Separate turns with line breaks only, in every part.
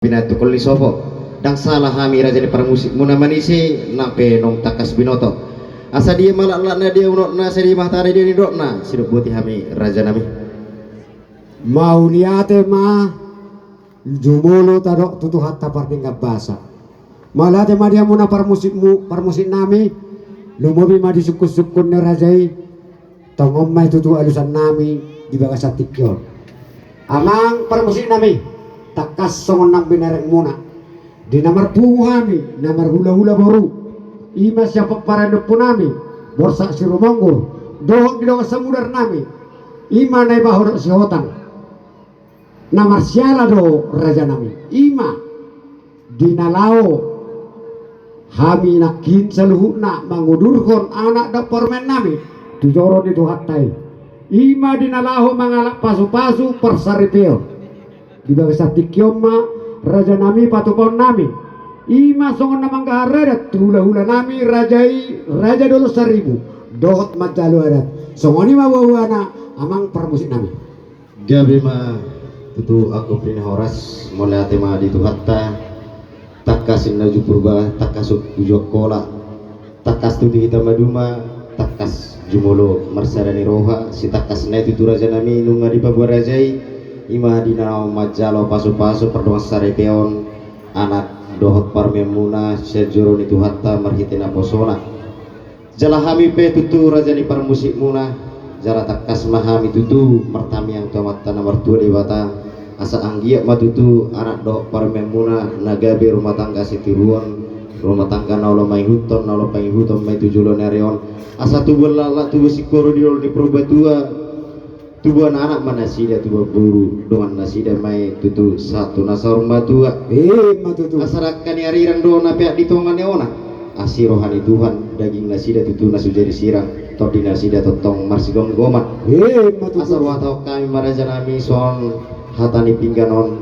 Pinatukol ni Sopo dang salah hami raja ni para musik muna manisi nape nong takas binoto asa dia malak na dia unot na sedi mahtari dia ni dok na siduk buti hami raja nami
mau liate ma jumolo tadok tutu hatta partingga basa malate ma dia muna parmusik nami lumobi ma di sukun ne rajai tongom mai tutu alusan nami di bagasa tikyon amang parmusik nami takas songon nang binerek muna di namar puhami namar hula-hula baru ima siapa para punami borsak si romonggo dohok di doa samudar nami ima nai bahorok si hotan namar siala do raja nami ima di nalao hami nakin saluhuna mangudurkon anak da pormen nami tujoro di tuhatai ima di nalaho mangalak pasu-pasu persaripeo di bagasa tikyoma raja nami patupon nami ima songon namang kaharada hula-hula nami raja dulu 1000 dohot majalu adat songoni ma wawana amang permusik nami
gabe ma tutu aku pina horas mulai tema di tuhatta takasin naju purba takasuk ujokola takas tuti hitam maduma takas jumolo marsadani roha si takas na itu raja nami nunga di pabuar rajai ima dinau majalo pasu-pasu perdoa sarepeon anak dohot parmemuna sejuro itu hatta marhitina posona jala hami pe tutu raja ni parmusik muna jala takas mahami tutu mertami yang tomat tanah mertua dewata asa anggia matutu anak dohot parmemuna nagabe rumah tangga sitiruan rumah tangga naulo mai huton mai tujulo nereon asa tubuh lala tubuh sikoro di probatua tubuh anak manasida tubuh buru dengan nasida mai tutu satu nasar matua
matutu
asarakan ariran dona pihak di tongan ona asirohani Tuhan daging nasida tutu nasu jadi sirang todi nasida totong marsigom gomat
matutu
asar watau kami maraja nami son hatani pingganon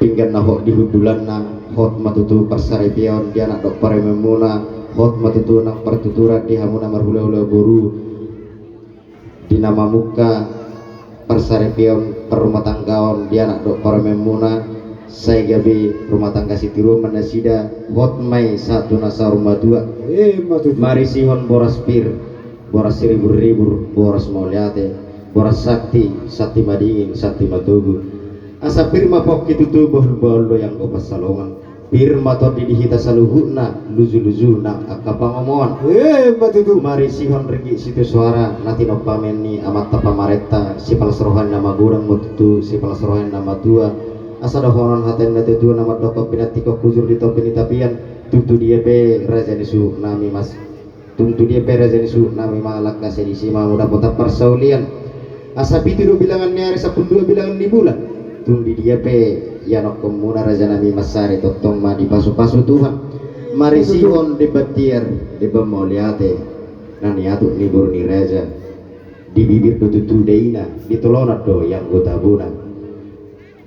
pinggan nahok di hudulan nang hot matutu persarepion di anak dok parememuna hot matutu nang pertuturan di hamuna marhula-hula buru di nama muka persarepion per rumah tanggaon dia anak dok para memuna saya gabi rumah tangga sitiru manasida hot mai satu nasa rumah dua mari sihon boras pir boras ribu boras mauliate boras sakti madingin sakti matugu asa pir mapok itu tuh bol yang kau pasalongan pir mator di hita saluhuna luzu na akapangomoan
matutu
mari sihon regi situ suara nanti no pameni amat tapa mareta si palasrohan nama gurang mututu si palasrohan nama tua asa dohonon haten na tutu nama doko pinatiko kujur di topi tapian tutu dia pe raja nisu nami mas tutu dia pe raja nisu nami malak kasih ma mudah kota persaulian asa pitu bilangan nyari sapun 2 bilangan di bulan tundi dia pe yanok komuna raja nami masari totong ma di pasu-pasu Tuhan mari sihon debatir di bemoliate nani atu ni buru ni raja di bibir tutu deina di tolonat do yang gotabuna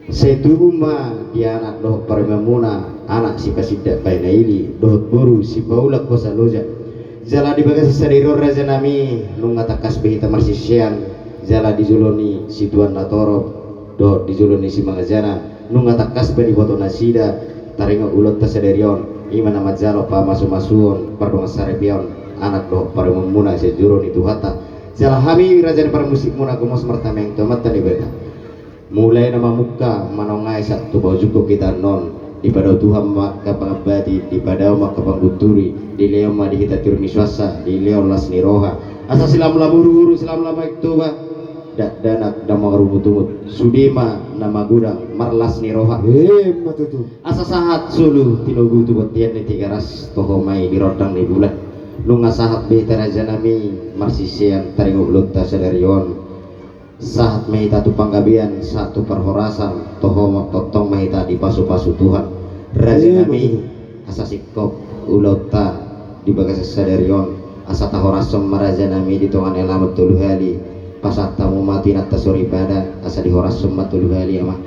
setuma di anak do parmemuna anak si pasida paina ini dohot buru si paulak kosa loja jala di bagas sadiro raja nami nunga takas behita marsisian jala di juloni si tuan natoro do di juloni si mangajana nunga takas be di foto nasida taringa ulot tasaderion ima nama jalo pa masu-masuon pardong sarepion anak do paremuna sejuro ni tuhata jala hami raja ni para musik muna kumos mertameng tomat tani beta mulai nama muka manongai satu baujuko kita non di pada Tuhan maka pangabadi di pada maka pangguturi di leo ma di kita turmi swasa di leo las ni roha asa silam lamuru silam lama iktuba danak damang rumut-umut sudima nama gudang marlas ni roha
matutu
asa sahat sulu tinugu tu betian ni 300 toho mai di rodang ni bulan nunga sahat beta raja nami marsisian taringo ulut tasadarion sahat mahita tu panggabian satu perhorasan toho totong mahita di pasu-pasu Tuhan raja nami asa sikop ulut ta di bagas sadarion asa tahorasom maraja nami di tongan elamat tuluhali pasat tamu mati nata suri pada asa di horas semat tulu kali ama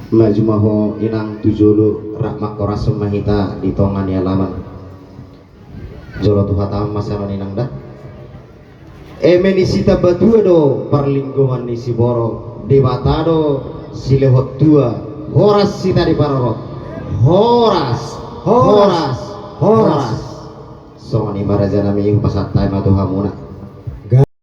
maju maho inang tujulu rakmak koras semahita di tongan ya laman jolo tuh hatam masalah inang dah emeni sita batua do perlingkungan ni si boro debatado silehot tua horas sita di parorot horas
Horas.
songani marajana mi pasat tay matuhamuna